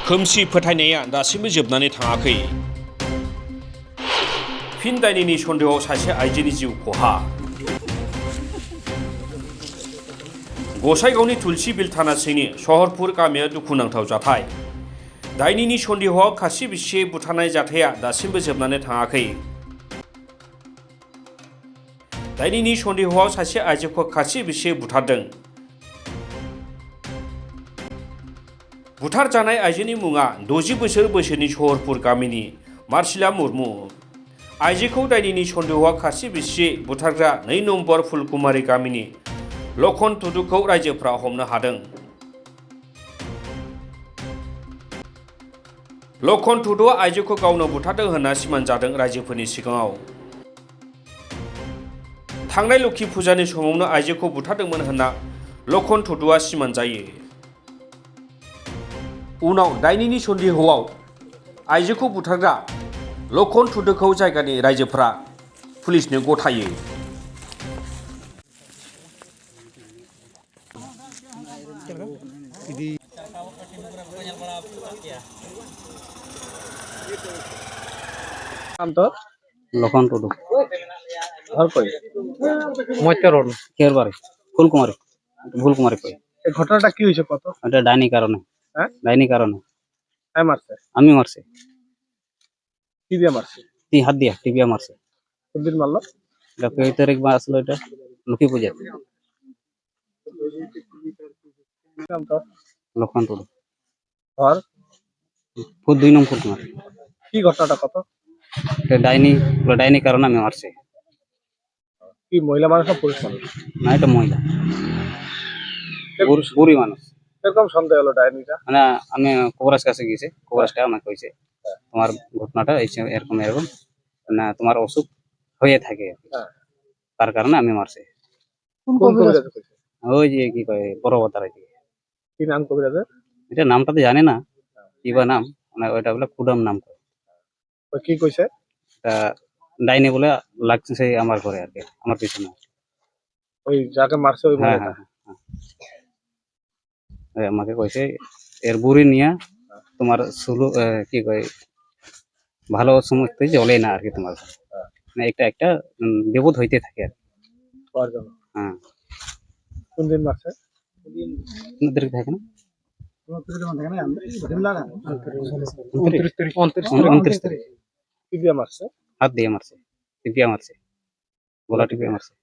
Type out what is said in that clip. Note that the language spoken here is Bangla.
खोमसि फोथायनाया दासिमबो जोबनानै थाङाखै। फिन दायनिनि सन्देहआव सासे आइजोनि जिउ खहा। गसाइगावनि तुलसी बिल थाना सिंनि सहरपुर गामियाव दुखुनांथाव जाथाय। दायनिनि सन्देहआव खासि बिसि बुथारनाय जाथाया दासिमबो जोबनानै थाङाखै। दायनिनि सन्देहआव सासे आइजोखौ खासि बिसि बुथारदों। बुथारजानाय आइजोनि मुङा 60 बोसोर बैसोनि सहरपुर गामिनि मार्सिला मुर्मु। आइजोखौ दायनिनि सन्देहआव खासि बिसि बुथारग्रा 2 नम्बर फुलकुमारि गामिनि लखन टुडुखौ रायजोफ्रा हमनो हादों। लखन टुडुआ आइजोखौ गावनो बुथारदों होनना सिमान जादों रायजोफोरनि सिगाङाव। थांनाय लोखि फुजानि समावनो आइजोखौ बुथारदोंमोन होनना लखन टुडुआ सिमान जायो। उनाव दायनिनि सन्देहआव आइजोखौ बुथारग्रा लखन टुडुखौ जायगानि रायजोफ्रा पुलिसनो गथायो। नाम तो लखन टुडू और कोई মধ্যে রোড কেরবারে ফুলকুমারি কই এই ঘটনাটা কি হয়েছে কত এটা ডাইনি কারণে হ্যাঁ ডাইনি কারণে হ্যাঁ মারছে আমি মারছি কি দিয়ে মারছে হাত দিয়া টিপিয়া মারছে কোনদিন মারলো এটা কই তারিখ বা আসলো এটা লক্ষ্মী পূজা নাম তো লখন টুডু আর ফুল 2 নম্বর ফুলকুমারি কি ঘটনাটা কত এটা ডাইনি কারণে আমি মারছি কি মহিলা মানুষ না পুরুষ মানুষ না এটা মহিলা বুড়ি মানুষ এরকম সন্দেহ হলো ডাইনিটা মানে আমি কবরাজ কাছে গিয়েছি কবরাজটা আমাকে কইছে তোমার ঘটনাটা এরকম না তোমার অসুখ হয়ে থাকে তার কারণে আমি মারছি কোন কবিরাজ কইছে ওই যে কি কয় বড়বতার কি নাম কবিরাজের এটা নামটা তো জানি না কি বা নাম মানে ওইটা বলে কুডাম নাম কয় ওই কি কইছে তা ডাইনি বলে লাগছে সেই আমার ঘরে আর কি আমার পিছনে ওই যাকে মারছে ওই হ্যাঁ মহিলাটা হ্যাঁ আমাকে কইছে এর বুড়ি নিয়ে তোমার কি কয় ভালো সমস্ত জ্বলে না আর কি তোমার মানে একটা বিপদ হইতে থাকে আর পাওয়ার জন্য হ্যাঁ কোন দিন মারছে দেরি থাকে না 29 তারিখ কি দিয়ে মারছে হাত দিয়ে মারছে টিপিয়া মারছে গলা টিপিয়া মারছে